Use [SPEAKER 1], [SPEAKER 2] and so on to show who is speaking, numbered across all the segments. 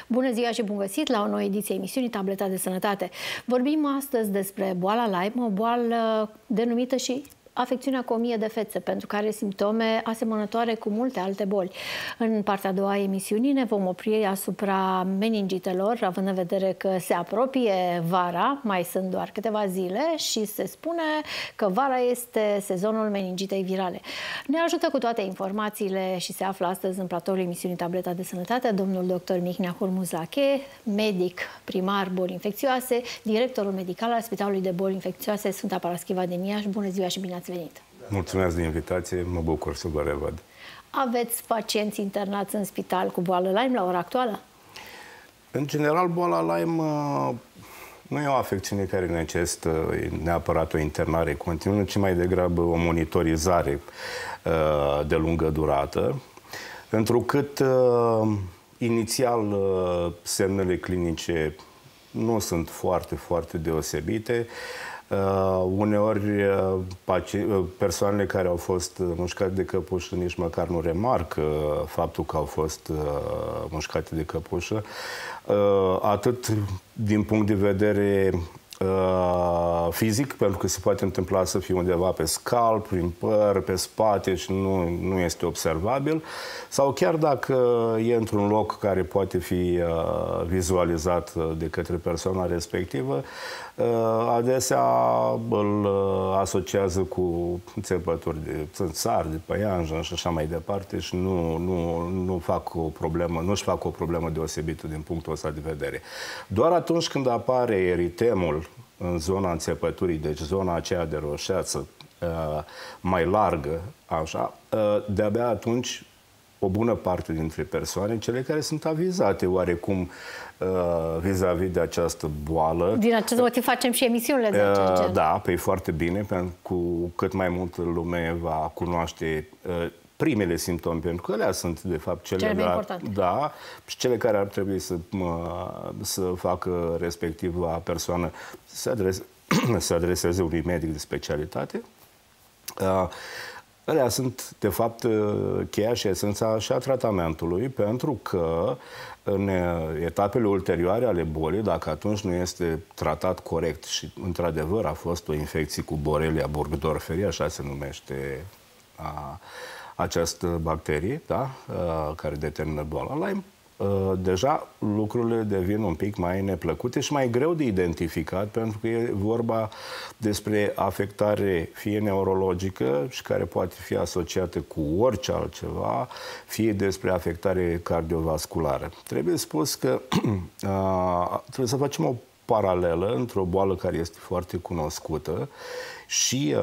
[SPEAKER 1] Bună ziua și bun găsit la o nouă ediție a emisiunii Tableta de Sănătate. Vorbim astăzi despre boala Lyme, o boală denumită și afecțiunea cu 1000 de fețe, pentru care are simptome asemănătoare cu multe alte boli. În partea a doua a emisiunii ne vom opri asupra meningitelor, având în vedere că se apropie vara, mai sunt doar câteva zile și se spune că vara este sezonul meningitei virale. Ne ajută cu toate informațiile și se află astăzi în platoul emisiunii Tableta de Sănătate domnul dr. Mihnea Hurmuzache, medic primar boli infecțioase, directorul medical al Spitalului de Boli Infecțioase Sfânta Paraschiva din Iași. Bună ziua și bine ați venit!
[SPEAKER 2] Mulțumesc de invitație, mă bucur să vă revăd. Aveți
[SPEAKER 1] pacienți internați în spital cu boală Lyme la ora actuală?
[SPEAKER 2] În general, boala Lyme nu e o afecțiune care necesită neapărat o internare continuă, ci mai degrabă o monitorizare de lungă durată, întrucât inițial semnele clinice nu sunt foarte deosebite. Uneori persoanele care au fost mușcate de căpușă nici măcar nu remarcă faptul că au fost mușcate de căpușă, atât din punct de vedere fizic, pentru că se poate întâmpla să fie undeva pe scalp, prin păr, pe spate și nu este observabil, sau chiar dacă e într-un loc care poate fi vizualizat de către persoana respectivă, adesea îl asociază cu țepături de țânțar, de păianjen și așa mai departe și nu fac o problemă, nu-și fac o problemă deosebită din punctul ăsta de vedere. Doar atunci când apare eritemul în zona înțepăturii, deci zona aceea de roșeață mai largă, așa, de-abia atunci o bună parte dintre persoane, cele care sunt avizate oarecum vis-a-vis de această boală.
[SPEAKER 1] Din acest motiv facem și emisiunile de acest gen.
[SPEAKER 2] Da, pe foarte bine, pentru că cu cât mai multă lume va cunoaște primele simptome, pentru că alea sunt, de fapt, cele mai importante. Da, și cele care ar trebui să facă respectiva persoană să adreseze unui medic de specialitate. Alea sunt, de fapt, cheia și esența și a tratamentului, pentru că în etapele ulterioare ale bolii, dacă atunci nu este tratat corect și, într-adevăr, a fost o infecție cu Borrelia burgdorferi, așa se numește această bacterie, da? Care determină boala Lyme, deja lucrurile devin un pic mai neplăcute și mai greu de identificat, pentru că e vorba despre afectare fie neurologică și care poate fi asociată cu orice altceva, fie despre afectare cardiovasculară. Trebuie spus că trebuie să facem o paralelă între o boală care este foarte cunoscută și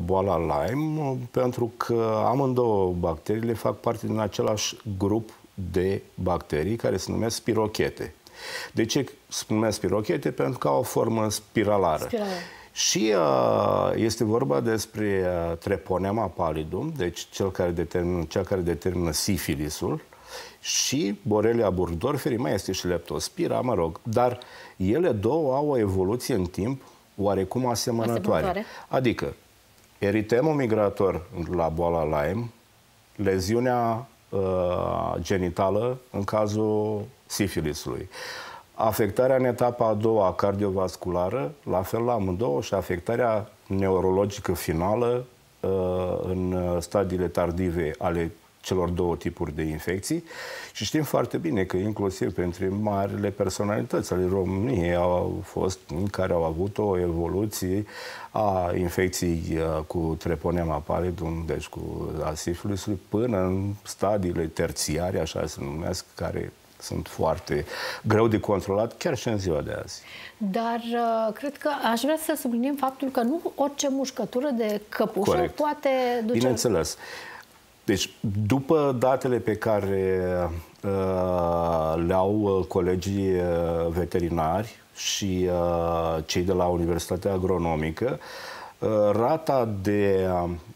[SPEAKER 2] boala Lyme, pentru că amândouă bacteriile fac parte din același grup de bacterii care se numesc spirochete. De ce se numesc spirochete? Pentru că au o formă spiralară. Și este vorba despre Treponema pallidum, deci cea care determină sifilisul, și Borrelia burgdorferi, mai este și leptospira, mă rog, dar ele două au o evoluție în timp oarecum asemănătoare. Adică eritemul migrator la boala Lyme, leziunea genitală în cazul sifilisului, afectarea în etapa a doua cardiovasculară, la fel la amândouă, și afectarea neurologică finală în stadiile tardive ale celor două tipuri de infecții. Și știm foarte bine că inclusiv printre marile personalități ale României au fost care au avut o evoluție a infecției cu Treponema pallidum, deci cu sifilisului, până în stadiile terțiare, așa se numesc, care sunt foarte greu de controlat, chiar și în ziua de azi.
[SPEAKER 1] Dar cred că aș vrea să subliniem faptul că nu orice mușcătură de căpușă poate duce...
[SPEAKER 2] Bineînțeles. Deci, după datele pe care le au colegii veterinari și cei de la Universitatea Agronomică, rata de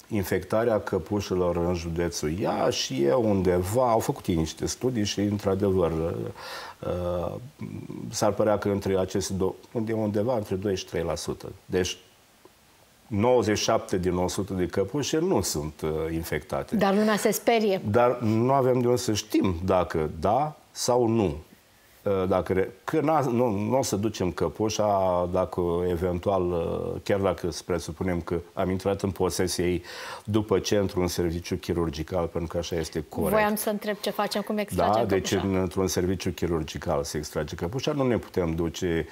[SPEAKER 2] infectare a căpușelor în județul Iași e undeva, au făcut niște studii și, într-adevăr, s-ar părea că între aceste două, undeva între 2 și 3%. Deci, 97 din 100 de căpușe nu sunt infectate.
[SPEAKER 1] Dar lumea se sperie.
[SPEAKER 2] Dar nu avem de unde să știm dacă da sau nu. nu o să ducem căpușa dacă eventual, chiar dacă presuppunem că am intrat în posesia ei după ce într-un serviciu chirurgical, pentru că așa este corect.
[SPEAKER 1] Voiam să întreb ce facem, cum extragem căpușa.
[SPEAKER 2] Deci într-un serviciu chirurgical se extrage căpușa, nu ne putem duce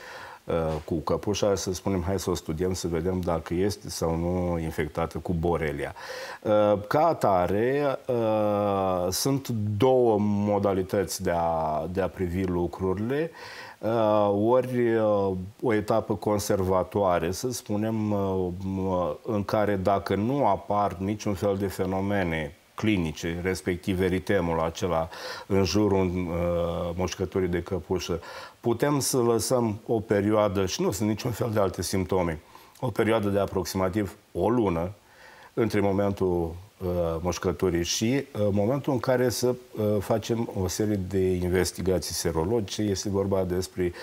[SPEAKER 2] cu căpușa să spunem hai să o studiem, să vedem dacă este sau nu infectată cu Borrelia. Ca atare, sunt două modalități de a privi lucrurile. Ori o etapă conservatoare, să spunem, în care dacă nu apar niciun fel de fenomene clinice, respectiv eritemul acela în jurul mușcăturii de căpușă, putem să lăsăm o perioadă, și nu sunt niciun fel de alte simptome, o perioadă de aproximativ o lună între momentul mușcăturii și momentul în care să facem o serie de investigații serologice. Este vorba despre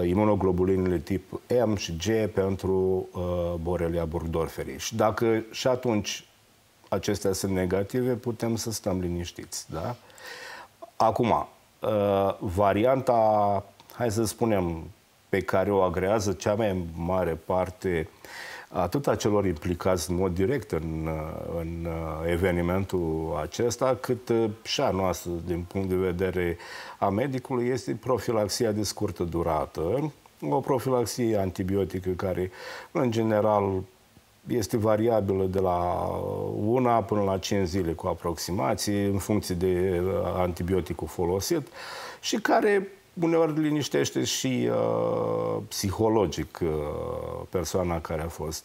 [SPEAKER 2] imunoglobulinele tip M și G pentru Borrelia burgdorferi. Și dacă și atunci acestea sunt negative, putem să stăm liniștiți. Da? Acum, varianta, hai să spunem, pe care o agrează cea mai mare parte atât a celor implicați în mod direct în evenimentul acesta, cât și a noastră, din punct de vedere a medicului, este profilaxia de scurtă durată. O profilaxie antibiotică care, în general, este variabilă de la 1 până la 5 zile cu aproximații, în funcție de antibioticul folosit și care uneori liniștește și psihologic persoana care a fost.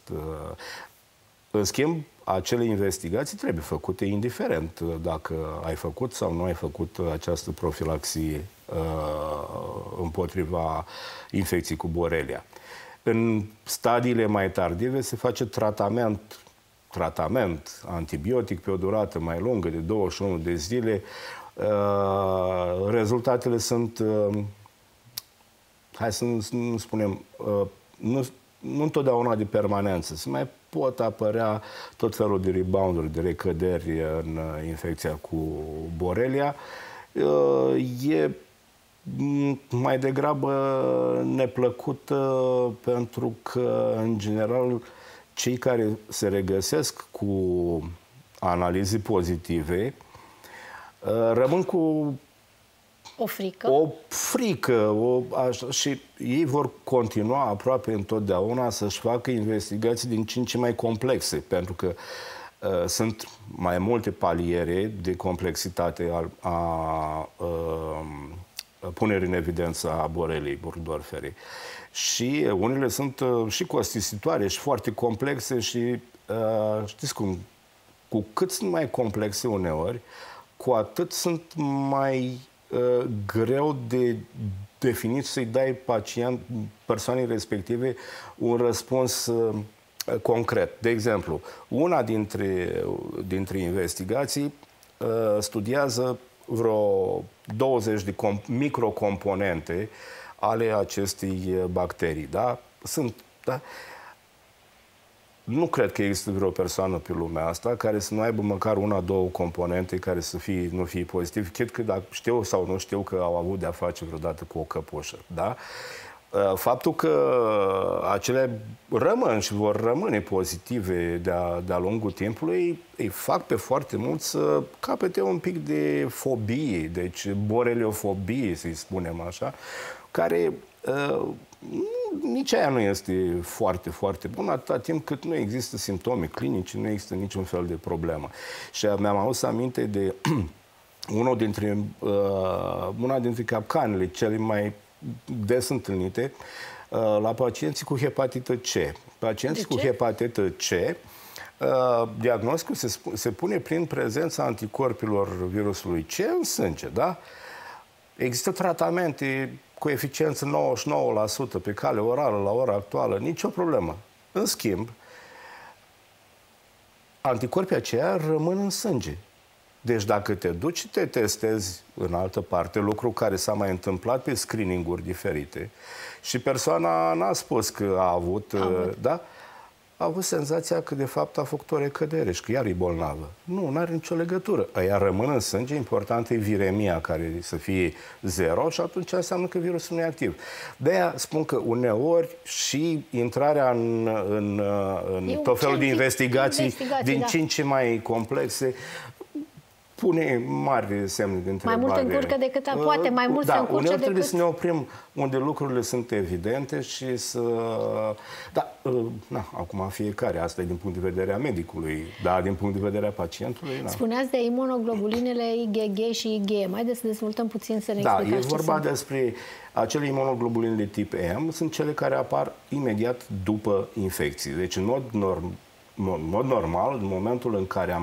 [SPEAKER 2] În schimb, acele investigații trebuie făcute indiferent dacă ai făcut sau nu ai făcut această profilaxie împotriva infecției cu Borrelia. În stadiile mai tardive se face tratament antibiotic pe o durată mai lungă de 21 de zile. Rezultatele sunt, hai să nu spunem, nu întotdeauna de permanență. Se mai pot apărea tot felul de rebound-uri, de recăderi în infecția cu Borrelia. E mai degrabă neplăcută pentru că, în general, cei care se regăsesc cu analize pozitive rămân cu
[SPEAKER 1] o
[SPEAKER 2] frică. Și ei vor continua aproape întotdeauna să-și facă investigații din ce în ce mai complexe, pentru că sunt mai multe paliere de complexitate a punerii în evidență a Borreliei burgdorferi. Și unele sunt și costisitoare și foarte complexe și știți cum, cu cât sunt mai complexe uneori, cu atât sunt mai greu de definit să-i dai persoanei respective un răspuns concret. De exemplu, una dintre investigații studiază vreo 20 de microcomponente ale acestei bacterii. Da? Da? Nu cred că există vreo persoană pe lumea asta care să nu aibă măcar una, două componente care să nu fie pozitive, chit că dacă știu sau nu știu că au avut de-a face vreodată cu o căpușă. Da? Faptul că acele rămân și vor rămâne pozitive de-a lungul timpului îi fac pe foarte mulți să capete un pic de fobie, deci boreliofobie, să-i spunem așa, care nici aia nu este foarte, foarte bună, atâta timp cât nu există simptome clinice, nu există niciun fel de problemă. Și mi-am adus aminte de una dintre capcanele cele mai des întâlnite la pacienții cu hepatită C. Pacienții cu hepatită C, diagnosticul se pune prin prezența anticorpilor virusului C în sânge, da? Există tratamente cu eficiență 99% pe cale orală la ora actuală, nicio problemă. În schimb, anticorpii aceia rămân în sânge. Deci dacă te duci și te testezi în altă parte, lucru care s-a mai întâmplat pe screening-uri diferite, și persoana n-a spus că a avut. Da? a avut senzația că de fapt a făcut o recădere și că iar e bolnavă. Nu are nicio legătură. Ea rămâne în sânge, important e viremia care să fie 0 și atunci înseamnă că virusul nu e activ. De-aia spun că uneori și intrarea în tot felul de investigații din ce în ce mai complexe pune mari semne de întrebare.
[SPEAKER 1] Mai mult încurcă decât poate, mai mult se încurcă
[SPEAKER 2] uneori
[SPEAKER 1] decât...
[SPEAKER 2] trebuie să ne oprim unde lucrurile sunt evidente și să... acum fiecare, asta e din punct de vedere a medicului, dar din punct de vedere a pacientului...
[SPEAKER 1] Spuneați de imunoglobulinele IgG și IgM. Haideți să dezvoltăm puțin, să ne explicați
[SPEAKER 2] e vorba despre acele imunoglobuline de tip M, sunt cele care apar imediat după infecție. Deci, în mod normal, în momentul în care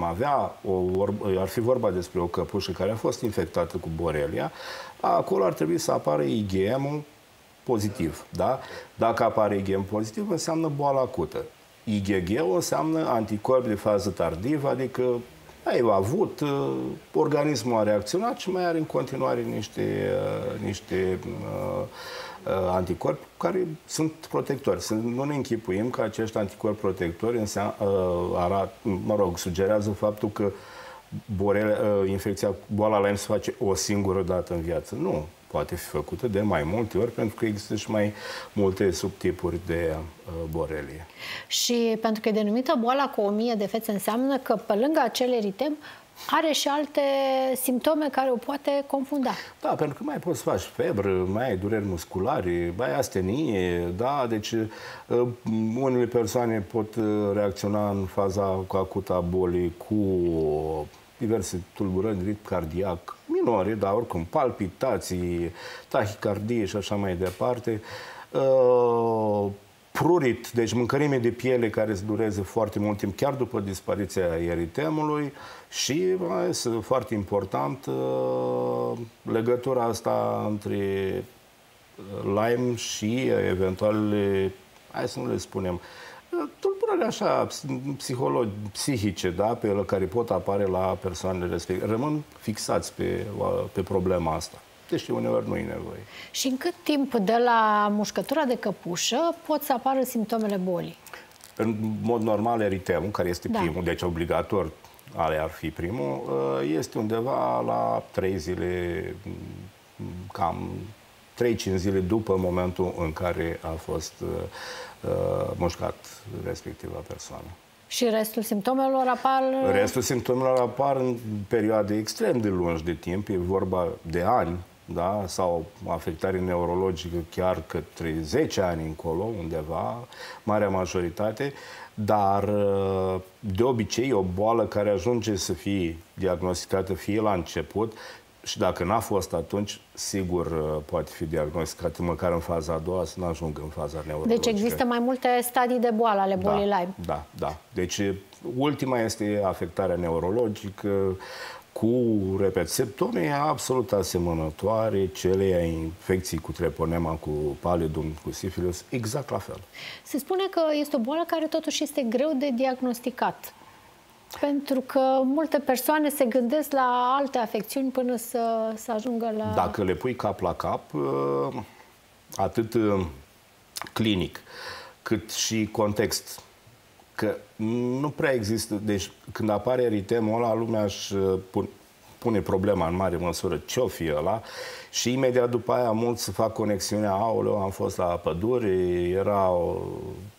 [SPEAKER 2] ar fi vorba despre o căpușă care a fost infectată cu Borrelia, acolo ar trebui să apară IgM pozitiv. Da? Dacă apare IgM pozitiv, înseamnă boală acută. IgG înseamnă anticorpi de fază tardivă, adică ai avut, organismul a reacționat și mai are în continuare niște anticorpi care sunt protectori. Să nu ne închipuim că acești anticorpi protectori sugerează faptul că boala Lyme se face o singură dată în viață. Nu. Poate fi făcută de mai multe ori, pentru că există și mai multe subtipuri de borelie.
[SPEAKER 1] Și pentru că e denumită boala cu 1000 de fețe, înseamnă că pe lângă acel eritem are și alte simptome care o poate confunda. Da,
[SPEAKER 2] pentru că mai poți să faci febră, mai ai dureri musculare, mai ai astenie, da, deci unele persoane pot reacționa în faza acută a bolii cu diverse tulburări de ritm cardiac minore, dar oricum palpitații, tahicardie și așa mai departe. Prurit, deci mâncărime de piele care se dureze foarte mult timp, chiar după dispariția eritemului și, foarte important, legătura asta între Lyme și eventualele, hai să nu le spunem, tulburări așa psihice, da, care pot apare la persoanele respective. Rămân fixați pe problema asta. Deci uneori nu e nevoie.
[SPEAKER 1] Și în cât timp de la mușcătura de căpușă pot să apară simptomele bolii?
[SPEAKER 2] În mod normal, eritemul, care este primul, deci obligator, ar fi primul, este undeva la 3 zile, cam 3-5 zile după momentul în care a fost mușcat respectiva persoană.
[SPEAKER 1] Și restul simptomelor apar?
[SPEAKER 2] Restul simptomelor apar în perioade extrem de lungi de timp, e vorba de ani, da? Sau afectare neurologică chiar către 10 ani încolo, undeva, marea majoritate, dar de obicei o boală care ajunge să fie diagnosticată fie la început și dacă n-a fost atunci, sigur poate fi diagnosticată măcar în faza a doua, să nu ajungă în faza neurologică.
[SPEAKER 1] Deci există mai multe stadii de boală ale bolii Lyme.
[SPEAKER 2] Da. Deci ultima este afectarea neurologică cu, repet, simptome absolut asemănătoare celei a infecții cu treponema, cu paludum, cu sifilis, exact la fel. Se
[SPEAKER 1] spune că este o boală care totuși este greu de diagnosticat. Pentru că multe persoane se gândesc la alte afecțiuni până să ajungă la...
[SPEAKER 2] Dacă le pui cap la cap, atât clinic, cât și context, că nu prea există... Deci, când apare eritemul ăla, lumea își pune problema în mare măsură ce-o fi ăla și imediat după aia mulți fac conexiunea, aoleu, am fost la pădure, era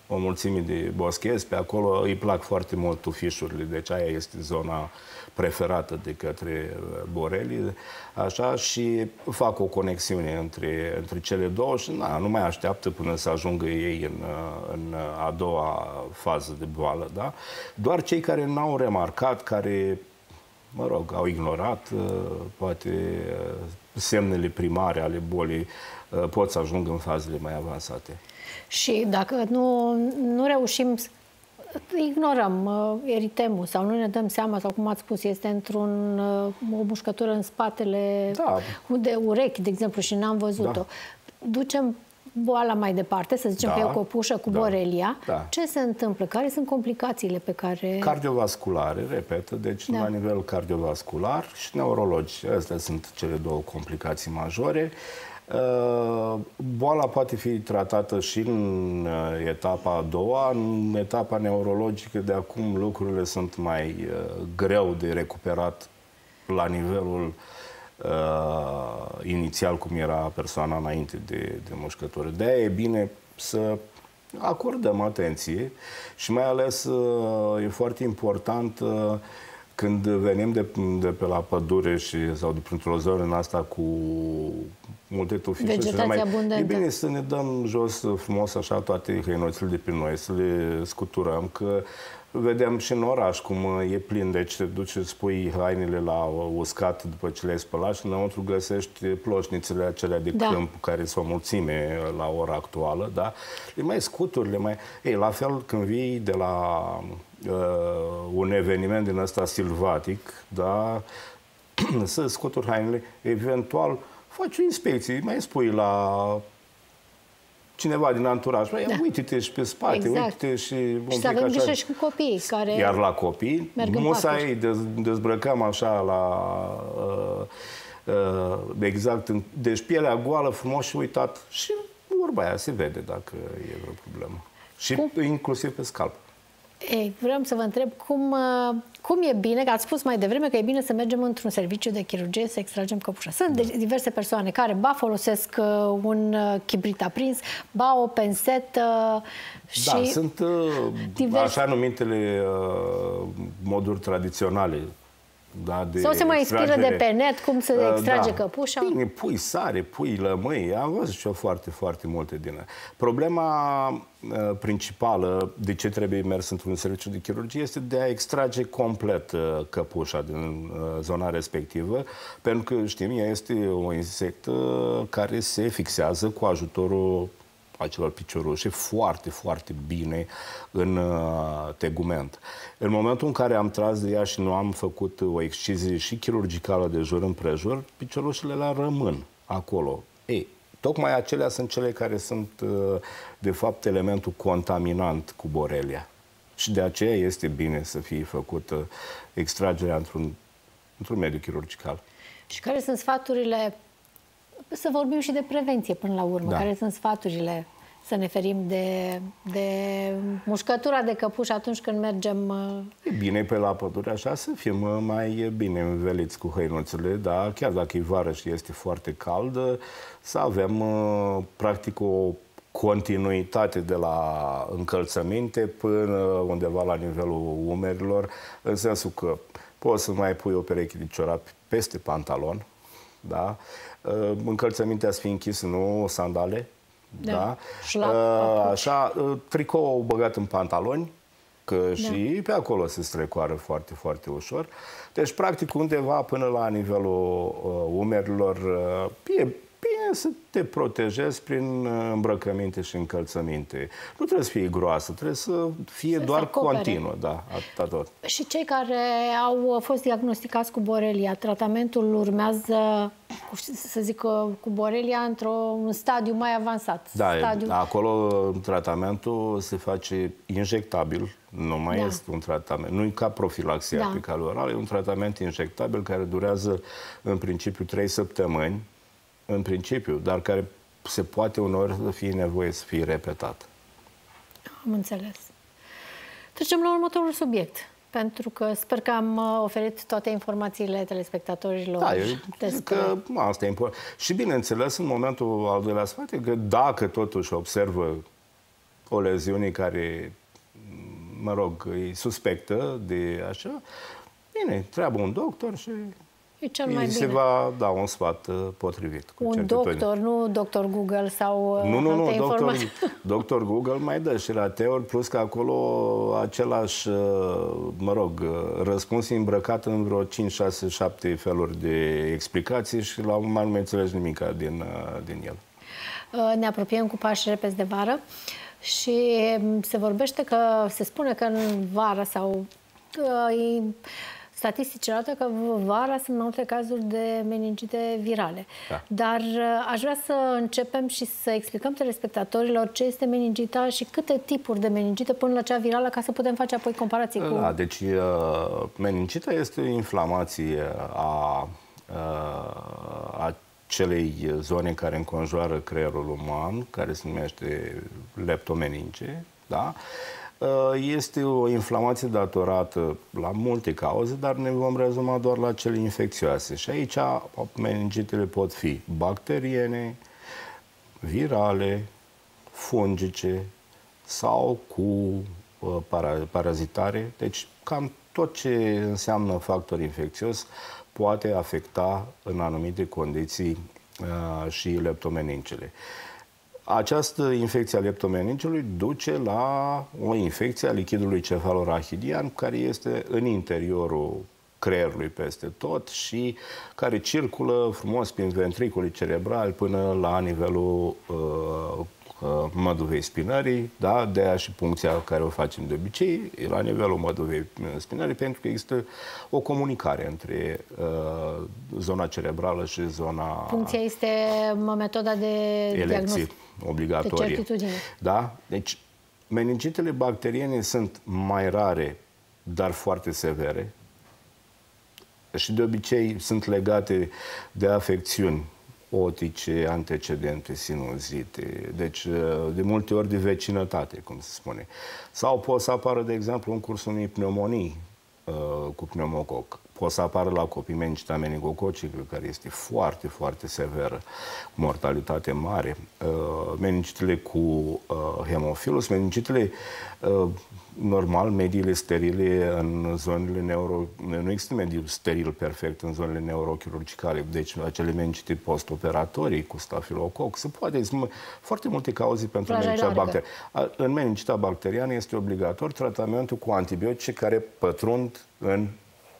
[SPEAKER 2] o mulțime de boschezi pe acolo, îi plac foarte mult tufișurile, deci aia este zona preferată de către borelii, așa, și fac o conexiune între cele două și nu mai așteaptă până să ajungă ei în a doua fază de boală, da? Doar cei care n-au remarcat, care, mă rog, au ignorat, poate, semnele primare ale bolii, pot să ajungă în fazele mai avansate.
[SPEAKER 1] Și dacă nu reușim, ignorăm eritemul sau nu ne dăm seama, sau cum ați spus, este o mușcătură în spatele de urechi, de exemplu, și n-am văzut-o. Ducem boala mai departe, să zicem că e o căpușă cu Borrelia. Ce se întâmplă? Care sunt complicațiile pe care...
[SPEAKER 2] Cardiovasculare, repet, deci la nivel cardiovascular și neurologic. Astea sunt cele două complicații majore. Boala poate fi tratată și în etapa a doua. În etapa neurologică de acum lucrurile sunt mai greu de recuperat la nivelul inițial cum era persoana înainte de mușcătură. De-aia e bine să acordăm atenție și mai ales e foarte important când venim de pe la pădure sau de printr-o zonă în asta cu multe tufișuri.
[SPEAKER 1] Vegetație abundentă.
[SPEAKER 2] E bine să ne dăm jos frumos așa toate hăinuțele de pe noi, să le scuturăm, că vedem și în oraș cum e plin, deci te duci, îți pui hainele la uscat după ce le-ai spălat și înăuntru găsești ploșnițele acelea de câmp, care sunt o mulțime la ora actuală, da? Le mai scuturi, le mai... Ei, la fel când vii de la un eveniment din ăsta silvatic, da? Să scuturi hainele, eventual faci o inspecție, mai spui la cineva din anturaj, uite-te și pe spate, uite-te și...
[SPEAKER 1] Și să avem grijă și cu copiii care...
[SPEAKER 2] Iar la copii, musai dezbrăcăm așa la... exact, deci pielea goală, frumos și uitat. Și vorba aia se vede dacă e vreo problemă. Și inclusiv pe scalp.
[SPEAKER 1] Ei, vreau să vă întreb cum e bine, că ați spus mai devreme că e bine să mergem într-un serviciu de chirurgie să extragem căpușa. Sunt diverse persoane care ba folosesc un chibrit aprins, ba o pensetă și...
[SPEAKER 2] Da, sunt așa numitele moduri tradiționale. Da,
[SPEAKER 1] sau se mai inspiră de pe net cum să extrage căpușa?
[SPEAKER 2] Bine, pui sare, pui lămâi, am văzut și eu foarte, foarte multe din ele. Problema principală de ce trebuie mers într-un serviciu de chirurgie este de a extrage complet căpușa din zona respectivă, pentru că, știm, ea este o insectă care se fixează cu ajutorul acelor piciorușe foarte, foarte bine în tegument. În momentul în care am tras de ea și nu am făcut o excizie și chirurgicală de jur împrejur, piciorușele la rămân acolo. Ei, tocmai acelea sunt cele care sunt, de fapt, elementul contaminant cu Borrelia. Și de aceea este bine să fie făcută extragerea într-un mediu chirurgical.
[SPEAKER 1] Și care sunt sfaturile? Să vorbim și de prevenție până la urmă. Da. Care sunt sfaturile să ne ferim de mușcătura de căpuș atunci când mergem...
[SPEAKER 2] E bine pe la pădure așa să fim mai bine înveliți cu hăinuțele, dar chiar dacă e vară și este foarte cald, să avem practic o continuitate de la încălțăminte până undeva la nivelul umerilor, în sensul că poți să mai pui o pereche de ciorapi peste pantalon, da? Încălțămintea să fie închisă, nu sandale, da? Așa, tricou băgat în pantaloni, că și pe acolo se strecoară foarte, foarte ușor. Deci, practic, undeva până la nivelul umerilor, e bine să te protejezi prin îmbrăcăminte și încălțăminte. Nu trebuie să fie groasă, trebuie să fie doar continuă. Da, atâta tot.
[SPEAKER 1] Și cei care au fost diagnosticați cu Borrelia, tratamentul urmează, să zic, cu Borrelia într-un stadiu mai avansat.
[SPEAKER 2] Da, acolo tratamentul se face injectabil, nu mai este un tratament. Nu e ca profilaxia apicală orală, e un tratament injectabil care durează în principiu 3 săptămâni, în principiu, dar care se poate uneori să fie nevoie să fie repetat.
[SPEAKER 1] Am înțeles. Trecem la următorul subiect, pentru că sper că am oferit toate informațiile telespectatorilor.
[SPEAKER 2] Da, că asta e important. Și bineînțeles, în momentul al doilea sfat, că dacă totuși observă o leziune care, mă rog, e suspectă de așa, bine, treabă un doctor și... se va da un sfat potrivit. Cu
[SPEAKER 1] un doctor, nu doctor Google sau alte informații.
[SPEAKER 2] Doctor Google mai dă și rateuri, plus că acolo același, mă rog, răspuns e îmbrăcat în vreo 5, 6, 7 feluri de explicații și la un moment nu înțelegi nimic din el.
[SPEAKER 1] Ne apropiem cu pași repezi de vară și se vorbește că, se spune că în vară sau statistici arată că vara sunt multe cazuri de meningite virale. Da. Dar aș vrea să începem și să explicăm telespectatorilor ce este meningita și câte tipuri de meningită până la cea virală, ca să putem face apoi comparații cu...
[SPEAKER 2] Da, deci meningita este o inflamație a acelei zone care înconjoară creierul uman, care se numește leptomeninge, da? Este o inflamație datorată la multe cauze, dar ne vom rezuma doar la cele infecțioase. Și aici meningitele pot fi bacteriene, virale, fungice sau cu parazitare. Deci cam tot ce înseamnă factor infecțios poate afecta în anumite condiții și leptomeningele. Această infecție a leptomeningelui duce la o infecție a lichidului cefalorachidian, care este în interiorul creierului peste tot și care circulă frumos prin ventriculii cerebrali până la nivelul măduvei spinării, da? De aia și puncția care o facem de obicei e la nivelul măduvei spinării, pentru că există o comunicare între zona cerebrală și zona...
[SPEAKER 1] Puncția este metoda de
[SPEAKER 2] elecție obligatorie.
[SPEAKER 1] De certitudine.
[SPEAKER 2] Da? Deci, meningitele bacteriene sunt mai rare, dar foarte severe și de obicei sunt legate de afecțiuni otice, antecedente, sinuzite, deci de multe ori de vecinătate, cum se spune. Sau pot să apară, de exemplu, în cursul unei pneumonii cu pneumococ. Pot să apară la copii meningita meningococică, care este foarte, foarte severă, cu mortalitate mare. Meningitele cu hemofilus, meningitele normal, mediile sterile în zonele nu există mediu steril perfect în zonele neurochirurgicale, deci acele meningite post-operatorii cu stafilococ, se poate, sunt foarte multe cauze pentru meningita bacteriană. În meningita bacteriană este obligatoriu tratamentul cu antibiotice care pătrund în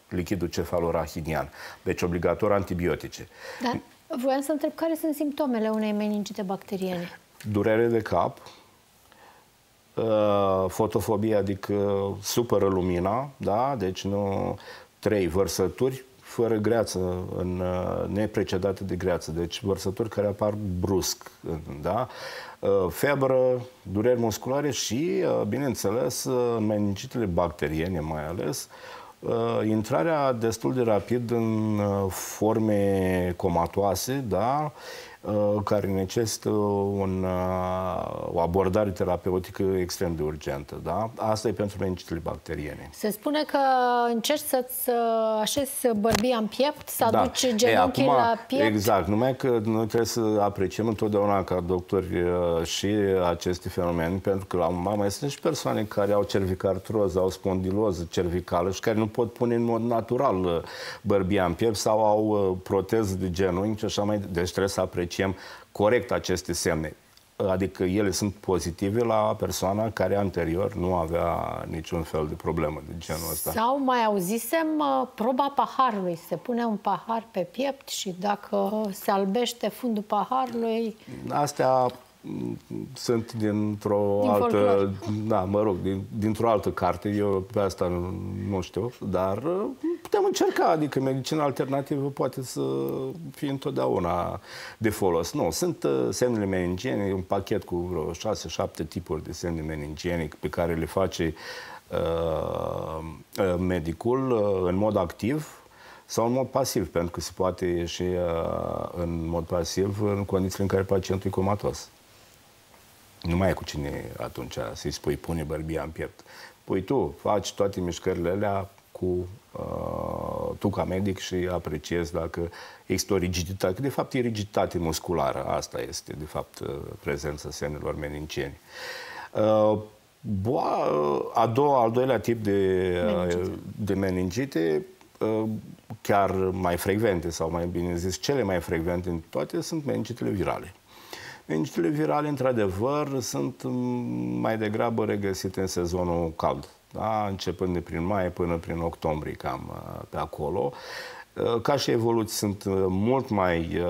[SPEAKER 2] lichidul cefalorachidian. Deci obligator antibiotice.
[SPEAKER 1] Da. Voiam să întreb care sunt simptomele unei meningite bacteriene.
[SPEAKER 2] Durere de cap, fotofobie, adică supără lumina, da? Deci nu 3 vărsături fără greață, neprecedate de greață, deci vărsături care apar brusc, da? Febră, dureri musculare și, bineînțeles, în meningitele bacteriene mai ales, intrarea destul de rapid în forme comatoase, da? Care necesită o abordare terapeutică extrem de urgentă. Da? Asta e pentru meningitele bacteriene.
[SPEAKER 1] Se spune că încerci să-ți așezi bărbia în piept, să aduci genunchii la piept.
[SPEAKER 2] Exact. Numai că noi trebuie să apreciem întotdeauna ca doctori și aceste fenomene, pentru că la mai sunt și persoane care au cervicartroză, au spondiloză cervicală și care nu pot pune în mod natural bărbia în piept sau au proteză de genunchi și așa mai departe. Deci trebuie să apreciem corect aceste semne. Adică ele sunt pozitive la persoana care anterior nu avea niciun fel de problemă de genul ăsta.
[SPEAKER 1] Sau mai auzisem proba paharului. Se pune un pahar pe piept și dacă se albește fundul paharului...
[SPEAKER 2] Astea sunt dintr-o altă... Da, mă rog, dintr-o altă carte. Eu pe asta nu știu, dar putem încerca. Adică medicina alternativă poate să fie întotdeauna de folos. Nu, sunt semnele meningiene, un pachet cu vreo 6-7 tipuri de semne meningiene pe care le face medicul în mod activ sau în mod pasiv, pentru că se poate ieși în mod pasiv în condițiile în care pacientul e comatos. Nu mai e cu cine atunci să-i spui, pune bărbia în piept. Păi tu faci toate mișcările alea tu ca medic și apreciezi dacă există o rigiditate. De fapt, e rigiditate musculară. Asta este, de fapt, prezența semnelor meningiene. Al doilea tip de meningite, chiar mai frecvente, sau mai bine zis, cele mai frecvente în toate, sunt meningitele virale. Meningitele virale, într-adevăr, sunt mai degrabă regăsite în sezonul cald, da? Începând de prin mai până prin octombrie, cam pe acolo. Ca și evoluții sunt mult mai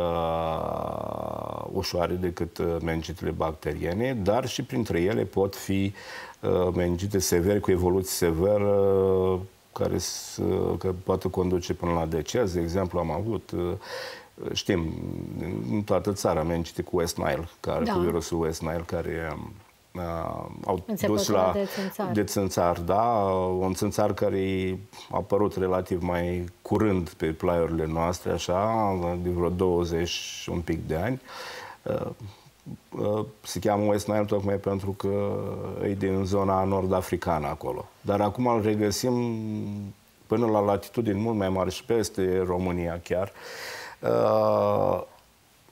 [SPEAKER 2] ușoare decât meningitele bacteriene, dar și printre ele pot fi meningite severe, cu evoluție severă, care poate conduce până la deces. De exemplu, am avut... Știm, în toată țara, meningite cu West Nile, cu virusul West Nile, care au dus la de țânțar, da? Un țânțar care a apărut relativ mai curând pe plaiurile noastre, așa, de vreo 20 un pic de ani. Se cheamă West Nile tocmai pentru că e din zona nord-africană acolo. Dar acum îl regăsim până la latitudini mult mai mari și peste România chiar.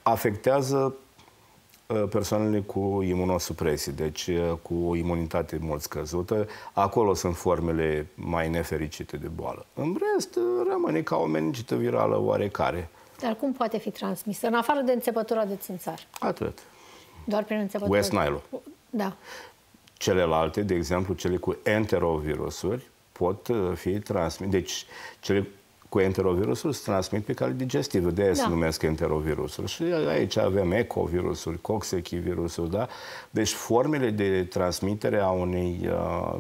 [SPEAKER 2] Afectează persoanele cu imunosupresii, deci cu imunitate mult scăzută. Acolo sunt formele mai nefericite de boală. În rest, rămâne ca o meningită virală oarecare.
[SPEAKER 1] Dar cum poate fi transmisă? În afară de înțepătura de țânțar.
[SPEAKER 2] Atât.
[SPEAKER 1] Doar prin înțepătura.
[SPEAKER 2] West Nile-ul.
[SPEAKER 1] Da.
[SPEAKER 2] Celelalte, de exemplu, cele cu enterovirusuri, pot fi transmise. Deci, cele cu enterovirusuri se transmit pe cale digestivă, de aia se numesc enterovirusuri. Și aici avem ecovirusuri, coxsackie-virusuri, da? Deci formele de transmitere a unei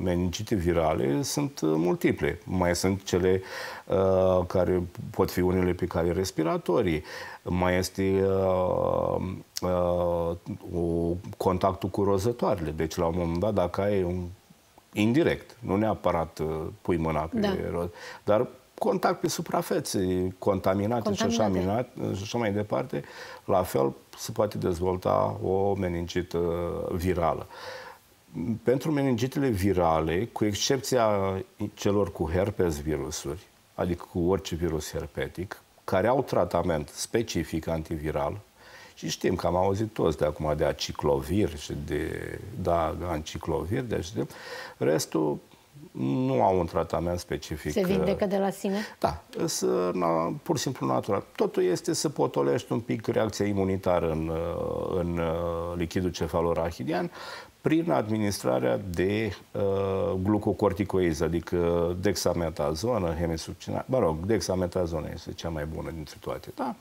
[SPEAKER 2] meningite virale sunt multiple. Mai sunt cele care pot fi unele pe cale respiratorii. Mai este contactul cu rozătoarele. Deci, la un moment dat, dacă ai un indirect, nu neapărat pui mâna pe dar contact pe suprafețe contaminate și așa mai departe, la fel se poate dezvolta o meningită virală. Pentru meningitele virale, cu excepția celor cu herpes virusuri, adică cu orice virus herpetic, care au tratament specific antiviral, și știm că am auzit toți de acum de aciclovir și de anciclovir, deci restul nu au un tratament specific.
[SPEAKER 1] Se vindecă de la sine?
[SPEAKER 2] Da, pur și simplu natural. Totul este să potolești un pic reacția imunitară în lichidul cefalorachidian prin administrarea de glucocorticoizi, adică dexametazonă, hemisuccinat. Mă rog, dexametazonă este cea mai bună dintre toate. Da?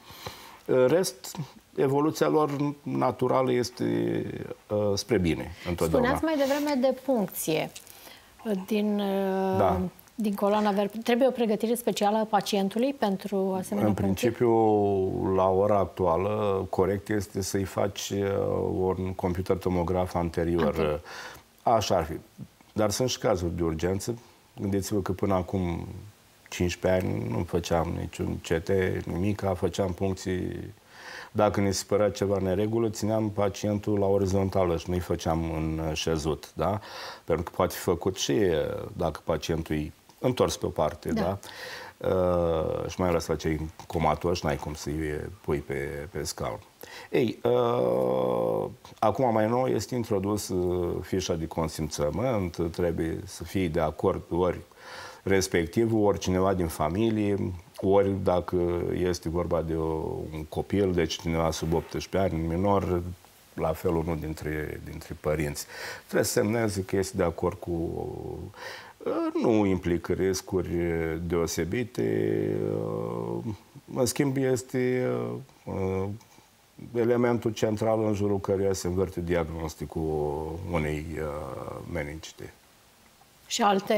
[SPEAKER 2] În rest, evoluția lor naturală este spre bine întotdeauna.
[SPEAKER 1] Spuneați mai devreme de puncție din coloana vertebrală. Trebuie o pregătire specială a pacientului pentru asemenea
[SPEAKER 2] În principiu, la ora actuală, corect este să-i faci un computer tomograf anterior. Așa ar fi. Dar sunt și cazuri de urgență. Gândiți-vă că până acum 15 ani nu făceam niciun CT, nimic, făceam puncții. Dacă ne se părea ceva neregulă, țineam pacientul la orizontală și nu-i făceam în șezut, da? Pentru că poate fi făcut și dacă pacientul e întors pe o parte, da? Și mai ales la cei comatoși, n-ai cum să-i pui pe scaun. Ei, acum mai nou este introdus fișa de consimțământ, trebuie să fie de acord ori respectiv, ori cineva din familie, ori dacă este vorba de un copil, deci cineva sub 18 ani, un minor, la fel unul dintre părinți. Trebuie să semneze că este de acord cu... Nu implică riscuri deosebite, în schimb este elementul central în jurul căruia se învârte diagnosticul unei meningite.
[SPEAKER 1] Și alte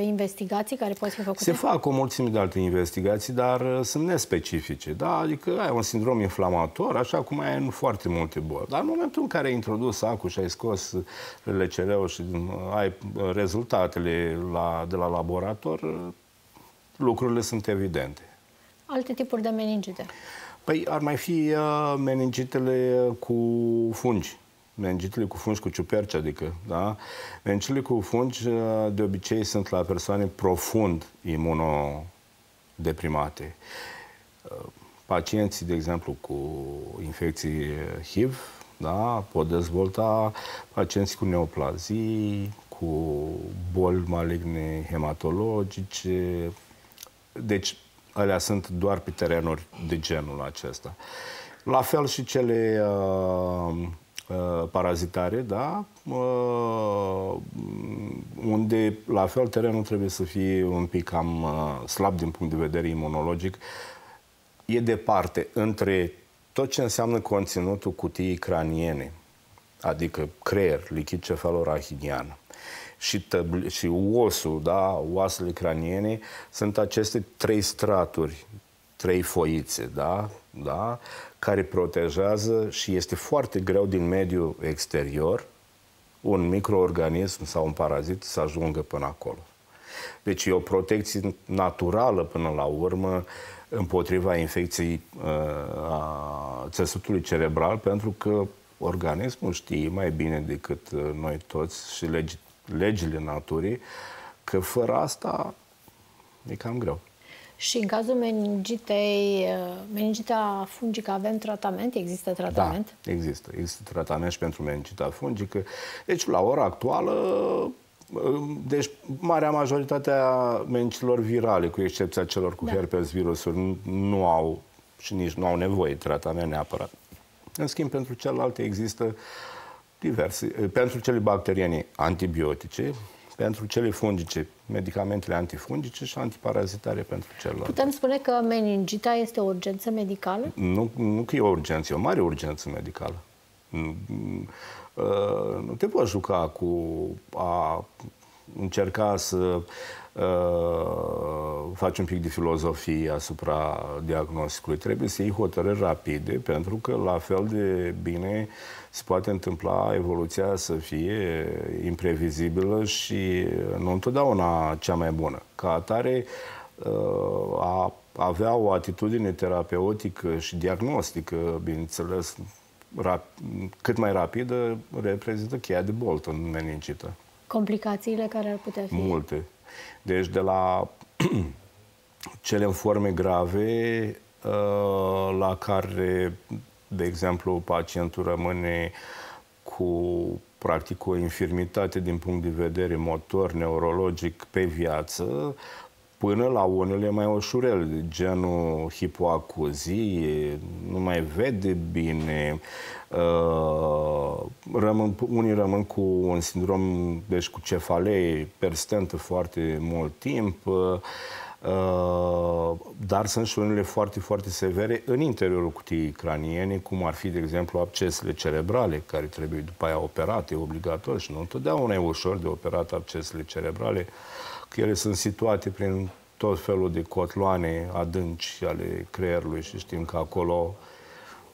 [SPEAKER 1] investigații care pot fi făcute?
[SPEAKER 2] Se fac o mulțime de alte investigații, dar sunt nespecifice. Da? Adică ai un sindrom inflamator, așa cum ai în foarte multe boli. Dar în momentul în care ai introdus sacul și ai scos LCR-ul și ai rezultatele de la laborator, lucrurile sunt evidente.
[SPEAKER 1] Alte tipuri de meningite?
[SPEAKER 2] Păi ar mai fi meningitele cu fungi. Meningitele cu fungi cu ciuperci, adică, da? Meningitele cu fungi de obicei sunt la persoane profund imunodeprimate. Pacienții, de exemplu, cu infecții HIV, da? Pot dezvolta, pacienții cu neoplazii, cu boli maligne hematologice. Deci, alea sunt doar pe terenuri de genul acesta. La fel și cele parazitare, da? Unde, la fel, terenul trebuie să fie un pic cam slab din punct de vedere imunologic. E departe între tot ce înseamnă conținutul cutiei craniene, adică creier, lichid cefalorachidian, și osul, da? Oasele craniene, sunt aceste 3 straturi, 3 foițe, da? Da? Care protejează și este foarte greu din mediul exterior un microorganism sau un parazit să ajungă până acolo. Deci e o protecție naturală până la urmă împotriva infecției a țesutului cerebral, pentru că organismul știe mai bine decât noi toți și legile naturii că fără asta e cam greu.
[SPEAKER 1] Și în cazul meningita fungică avem tratament? Există tratament?
[SPEAKER 2] Da, există. Există tratament și pentru meningita fungică. Deci, la ora actuală, deci, marea majoritate a meningitelor virale, cu excepția celor cu herpes virusuri, nu au și nici nu au nevoie de tratament neapărat. În schimb, pentru celelalte există diverse. Pentru cele bacteriene, antibiotice, pentru cele fungice, medicamentele antifungice și antiparazitare pentru celelalte.
[SPEAKER 1] Putem spune că meningita este o urgență medicală?
[SPEAKER 2] Nu că e o urgență, e o mare urgență medicală. Nu te poți juca cu a încerca să faci un pic de filozofie asupra diagnosticului. Trebuie să iei hotărâri rapide, pentru că la fel de bine se poate întâmpla evoluția să fie imprevizibilă și nu întotdeauna cea mai bună. Ca atare, a avea o atitudine terapeutică și diagnostică, bineînțeles, cât mai rapidă, reprezintă cheia de bolt în meningită.
[SPEAKER 1] Complicațiile care ar putea fi?
[SPEAKER 2] Multe. Deci de la cele în forme grave, la care, de exemplu, pacientul rămâne cu, practic, o infirmitate din punct de vedere motor, neurologic pe viață, până la unele mai ușurele, genul hipoacuzie, nu mai vede bine, unii rămân cu un sindrom, deci cu cefalee persistentă foarte mult timp, dar sunt și unele foarte, foarte severe în interiorul cutiei craniene, cum ar fi, de exemplu, abscesele cerebrale, care trebuie după aia operate, obligatoriu, și nu întotdeauna e ușor de operat abscesele cerebrale, că ele sunt situate prin tot felul de cotloane adânci ale creierului și știm că acolo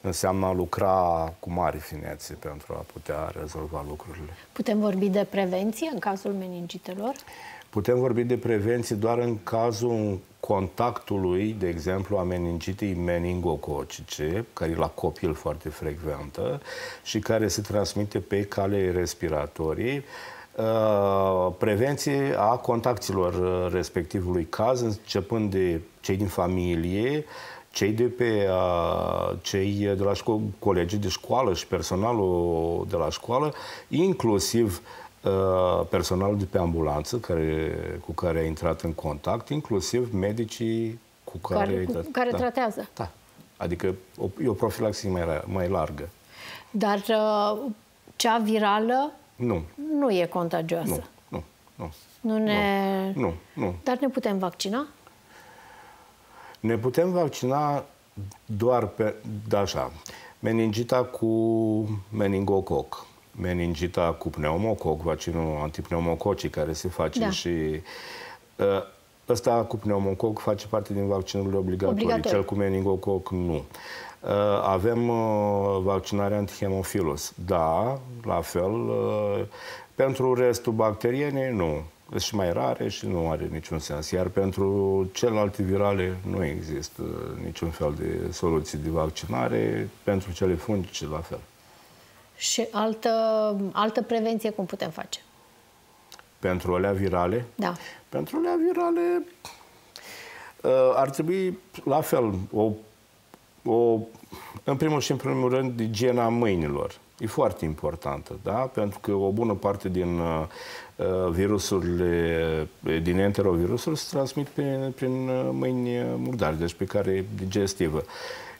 [SPEAKER 2] înseamnă a lucra cu mari finețe pentru a putea rezolva lucrurile.
[SPEAKER 1] Putem vorbi de prevenție în cazul meningitelor?
[SPEAKER 2] Putem vorbi de prevenție doar în cazul contactului, de exemplu, a meningitei meningococice, care e la copil foarte frecventă și care se transmite pe cale respiratorie. Prevenție a contactilor respectivului caz, începând de cei din familie, cei de la școală, colegii de școală și personalul de la școală, inclusiv personalul de pe ambulanță cu care a intrat în contact, inclusiv medicii
[SPEAKER 1] care tratează.
[SPEAKER 2] Da. Adică e o profilaxie mai largă.
[SPEAKER 1] Dar cea virală
[SPEAKER 2] nu
[SPEAKER 1] e contagioasă.
[SPEAKER 2] Nu.
[SPEAKER 1] Dar ne putem vaccina?
[SPEAKER 2] Ne putem vaccina doar așa. Meningita cu meningococ, meningita cu pneumococ, vaccinul antipneumococii care se face și ăsta cu pneumococ face parte din vaccinurile obligatorii. Cel cu meningococ nu. Avem vaccinarea antihemofilus. Da, la fel. Pentru restul bacteriene, nu. Sunt și mai rare și nu are niciun sens. Iar pentru celelalte virale nu există niciun fel de soluții de vaccinare. Pentru cele fungice, la fel.
[SPEAKER 1] Și altă prevenție cum putem face?
[SPEAKER 2] Pentru alea virale?
[SPEAKER 1] Da.
[SPEAKER 2] Pentru alea virale ar trebui, la fel, în primul și în primul rând, igiena mâinilor. E foarte importantă, da? Pentru că o bună parte din virusurile, din enterovirusuri se transmit prin mâini murdare, deci pe care digestivă.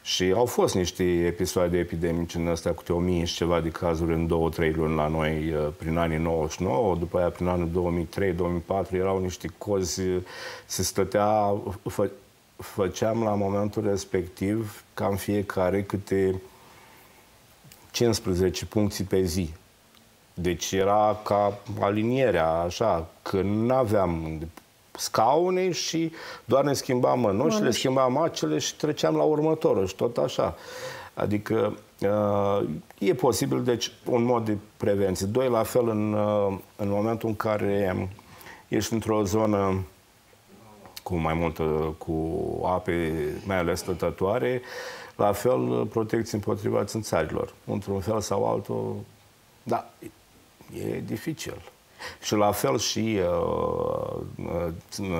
[SPEAKER 2] Și au fost niște episoade epidemice în astea, cu 1000 și ceva de cazuri în 2-3 luni la noi prin anii 99, după aia prin anul 2003-2004 erau niște cozi, se stătea, făceam la momentul respectiv cam fiecare câte 15 puncții pe zi. Deci era ca alinierea, așa, că n-aveam scaune și doar ne schimbam mănuși, le schimbam acele și treceam la următorul și tot așa. Adică e posibil, deci, un mod de prevenție. Doi, la fel, în momentul în care ești într-o zonă cu ape, mai ales stătătoare, la fel, protecție împotriva țânțarilor. Într-un fel sau altul, da, e dificil. Și la fel și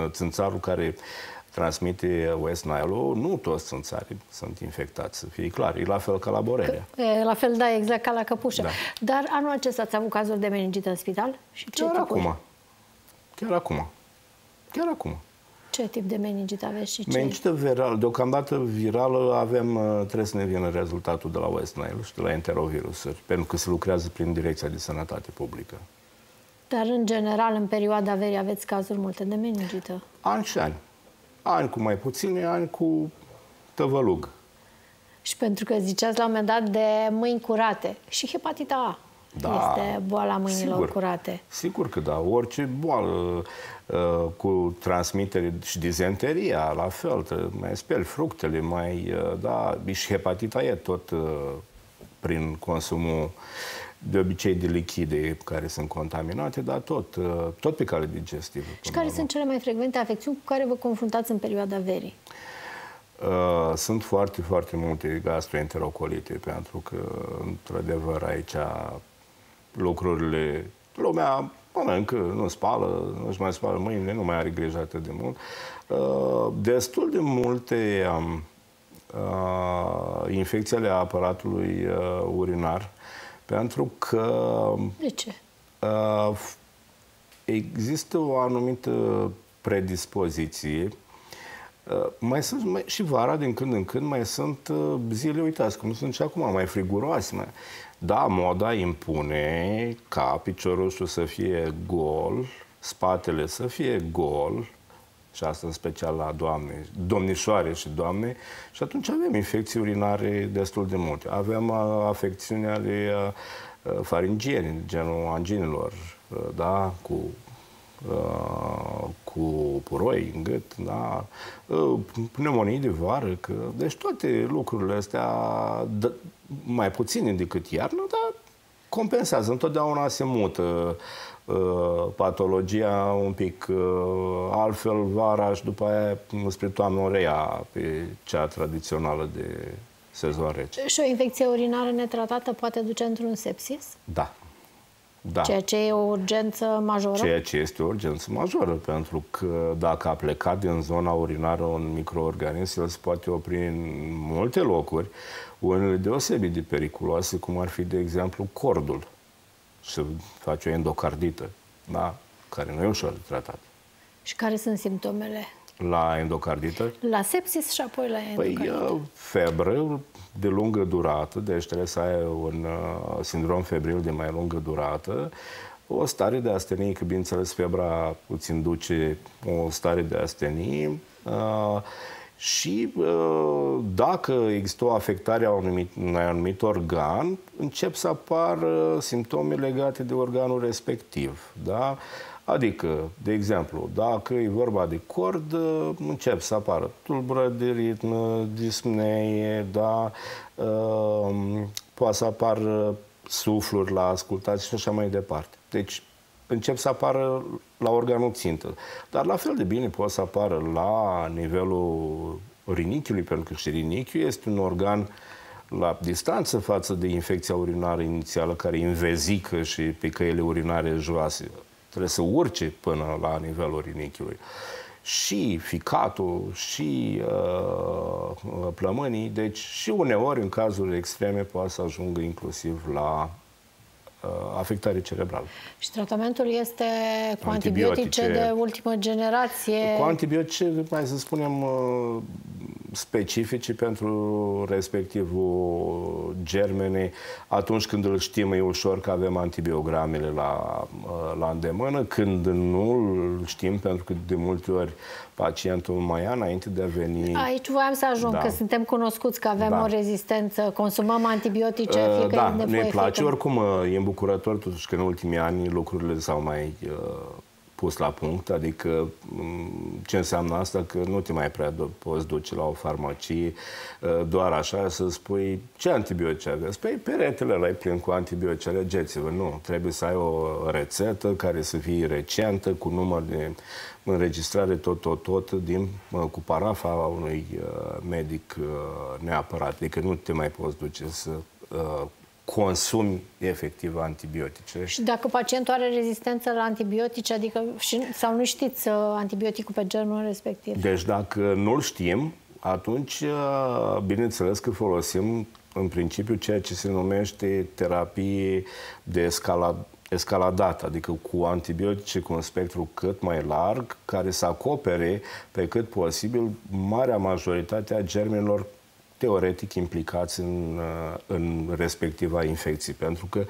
[SPEAKER 2] țânțarul care transmite West Nile-ul, nu toți țânțarii sunt infectați, să fie clar. E la fel ca la borelia.
[SPEAKER 1] La fel, da, exact ca la căpușă.
[SPEAKER 2] Da.
[SPEAKER 1] Dar anul acesta ați avut cazuri de meningită în spital? Și ce
[SPEAKER 2] Chiar
[SPEAKER 1] tipuri?
[SPEAKER 2] acum. Chiar acum. Chiar acum.
[SPEAKER 1] Ce tip de meningită aveți și ce?
[SPEAKER 2] Meningită virală, deocamdată virală, trebuie să ne vină rezultatul de la West Nile și de la enterovirusuri, pentru că se lucrează prin Direcția de Sănătate Publică.
[SPEAKER 1] Dar, în general, în perioada verii aveți cazuri multe de meningită?
[SPEAKER 2] Ani și ani. Ani cu mai puține, ani cu tăvălug.
[SPEAKER 1] Și pentru că ziceați la un moment dat de mâini curate. Și hepatita A este boala mâinilor curate.
[SPEAKER 2] Sigur că da. Orice boală cu transmitere și dizenteria, la fel, mai speli fructele, da, și hepatita E tot prin consumul de obicei de lichide care sunt contaminate, dar tot pe cale digestivă.
[SPEAKER 1] Și care sunt cele mai frecvente afecțiuni cu care vă confruntați în perioada verii?
[SPEAKER 2] Sunt foarte, foarte multe gastroenterocolite, pentru că, într-adevăr, aici lucrurile, lumea mănâncă, nu spală, nu-și mai spală mâinile, nu mai are grijă atât de mult. Destul de multe infecții ale aparatului urinar, pentru că...
[SPEAKER 1] De ce?
[SPEAKER 2] Există o anumită predispoziție. Mai sunt și vara, din când în când, mai sunt zile, uitați, cum sunt și acum, mai friguroase. Da, moda impune ca piciorușul să fie gol, spatele să fie gol, și asta în special la doamne, domnișoare și doamne, și atunci avem infecții urinare destul de multe. Avem afecțiuni ale faringiene, genul anginilor, da, cu puroi în gât, da, pneumonii de vară, deci toate lucrurile astea, mai puține decât iarna, dar compensează. Întotdeauna se mută patologia un pic altfel vara și după aia spre toamnă o reia pe cea tradițională de sezon rece.
[SPEAKER 1] Și o infecție urinară netratată poate duce într-un sepsis?
[SPEAKER 2] Da. Da.
[SPEAKER 1] Ceea ce e o urgență majoră?
[SPEAKER 2] Ceea ce este o urgență majoră, pentru că dacă a plecat din zona urinară un microorganism, el se poate opri în multe locuri, unele deosebit de periculoase, cum ar fi, de exemplu, cordul. Să face o endocardită, da? Care nu e ușor de tratat.
[SPEAKER 1] Și care sunt simptomele?
[SPEAKER 2] La endocardită?
[SPEAKER 1] La sepsis și apoi la endocardită.
[SPEAKER 2] Păi, febră de lungă durată, deci trebuie să ai un sindrom febril de mai lungă durată, o stare de astenie, că bineînțeles febra îți induce o stare de astenie și dacă există o afectare a unui anumit organ, încep să apară simptome legate de organul respectiv, da? Adică, de exemplu, dacă e vorba de cord, încep să apară tulburări de ritm, dispnee, da? Poate să apară sufluri la ascultație și așa mai departe. Deci, încep să apară la organul țintă. Dar la fel de bine poate să apară la nivelul rinichiului, pentru că și rinichiul este un organ la distanță față de infecția urinară inițială, care învezică și pe căile urinare joase. Trebuie să urce până la nivelul rinichiului. Și ficatul, și plămânii, deci și uneori, în cazuri extreme, poate să ajungă inclusiv la afectare cerebrală. Și
[SPEAKER 1] tratamentul este cu antibiotice de ultimă generație?
[SPEAKER 2] Cu antibiotice, mai să spunem, specifice pentru respectivul germene. Atunci când îl știm, e ușor că avem antibiogramele la îndemână. Când nu îl știm, pentru că de multe ori pacientul mai ia înainte de a veni...
[SPEAKER 1] Aici voiam să ajung, că suntem cunoscuți, că avem o rezistență, consumăm antibiotice, fie că e nevoie,
[SPEAKER 2] ne place. Oricum, e îmbucurător totuși că în ultimii ani lucrurile s-au mai pus la punct, adică ce înseamnă asta? Că nu te mai prea poți duce la o farmacie doar așa să spui ce antibiotice aveți. Păi peretele ăla e plin cu antibiotice, alegeți-vă. Nu, trebuie să ai o rețetă care să fie recentă, cu număr de înregistrare tot cu parafa unui medic neapărat. Adică nu te mai poți duce să consumi efectiv antibiotice.
[SPEAKER 1] Și dacă pacientul are rezistență la antibiotice, adică sau nu știți antibioticul pe genul respectiv?
[SPEAKER 2] Deci dacă nu-l știm, atunci bineînțeles că folosim în principiu ceea ce se numește terapie de escaladat, adică cu antibiotice cu un spectru cât mai larg, care să acopere pe cât posibil marea majoritate a germenilor teoretic implicați în respectiva infecție. Pentru că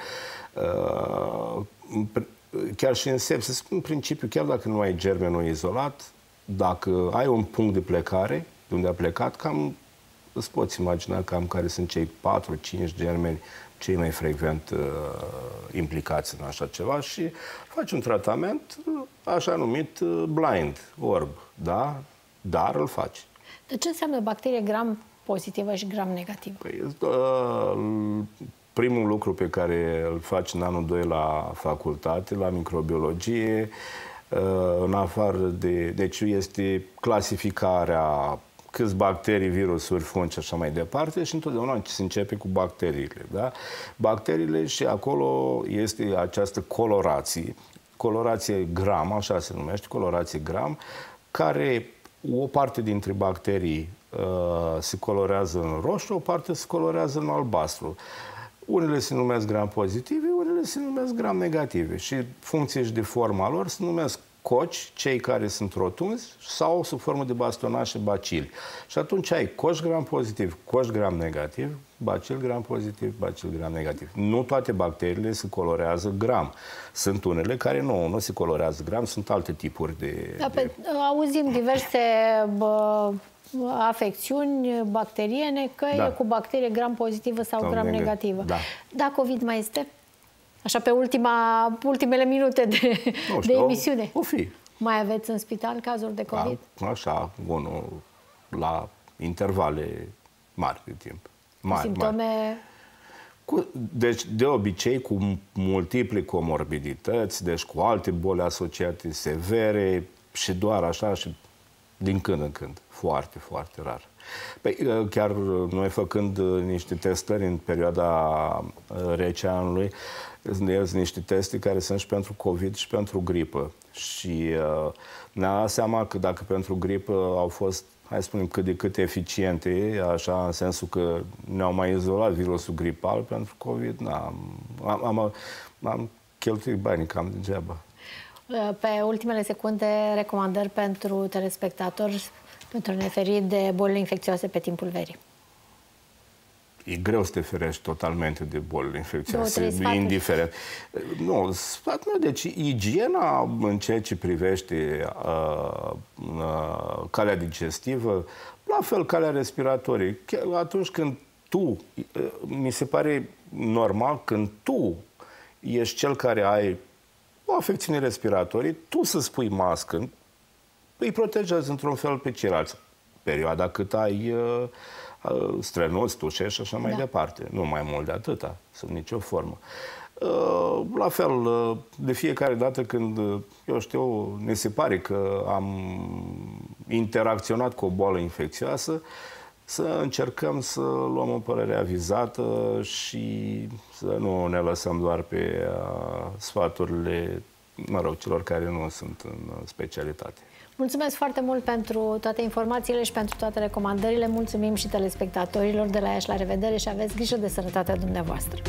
[SPEAKER 2] chiar și în sepsis, în principiu, chiar dacă nu ai germenul izolat, dacă ai un punct de plecare, de unde a plecat, cam îți poți imagina cam care sunt cei 4-5 germeni cei mai frecvent implicați în așa ceva și faci un tratament așa numit blind, orb, da? Dar îl faci.
[SPEAKER 1] De ce înseamnă bacterie gram pozitivă și gram negativă?
[SPEAKER 2] Păi, primul lucru pe care îl faci în anul 2 la facultate, la microbiologie, în afară de... Deci este clasificarea câți bacterii, virusuri, fungi și așa mai departe și întotdeauna se începe cu bacteriile. Da? Bacteriile și acolo este această colorație gram, așa se numește, colorație gram, care o parte dintre bacterii se colorează în roșu, o parte se colorează în albastru. Unele se numesc gram pozitive, unele se numesc gram negative și funcție și de forma lor se numesc coci, cei care sunt rotunzi, sau sub formă de bastonașe bacili. Și atunci ai coci gram pozitiv, coci gram negativ, bacil gram pozitiv, bacil gram negativ. Nu toate bacteriile se colorează gram. Sunt unele care nu se colorează gram, sunt alte tipuri de...
[SPEAKER 1] Da, auzim diverse afecțiuni bacteriene, că e cu bacterie gram pozitivă sau gram negativă. Da, COVID mai este? Așa pe ultimele minute de emisiune.
[SPEAKER 2] O fi.
[SPEAKER 1] Mai aveți în spital cazuri de COVID?
[SPEAKER 2] Așa, unul la intervale mari de timp.
[SPEAKER 1] Simptome?
[SPEAKER 2] Deci, de obicei, cu multiple comorbidități, deci cu alte boli asociate severe și doar așa și din când în când. Foarte, foarte rar. Păi, chiar noi făcând niște testări în perioada rece a anului, sunt niște teste care sunt și pentru COVID și pentru gripă. Și ne-am dat seama că dacă pentru gripă au fost, hai să spunem, cât de cât eficiente, așa, în sensul că ne-au mai izolat virusul gripal, pentru COVID, am cheltuit banii cam degeaba.
[SPEAKER 1] Pe ultimele secunde, recomandări pentru telespectatori pentru a ne feri de bolile infecțioase pe timpul verii.
[SPEAKER 2] E greu să te ferești totalmente de bolile infecțioase, indiferent. Nu, deci igiena în ceea ce privește calea digestivă, la fel calea respiratorie. Atunci când tu, mi se pare normal, când tu ești cel care ai o afecțiune respiratorie, tu să spui mască, îi protejezi într-un fel pe ceilalți. Perioada cât ai strănuți, tușești și așa mai departe. Nu mai mult de atâta, sub nicio formă. La fel, de fiecare dată când, eu știu, ne se pare că am interacționat cu o boală infecțioasă, să încercăm să luăm o părere avizată și să nu ne lăsăm doar pe sfaturile, celor care nu sunt în specialitate.
[SPEAKER 1] Mulțumesc foarte mult pentru toate informațiile și pentru toate recomandările. Mulțumim și telespectatorilor de la Iași. La revedere și aveți grijă de sănătatea dumneavoastră.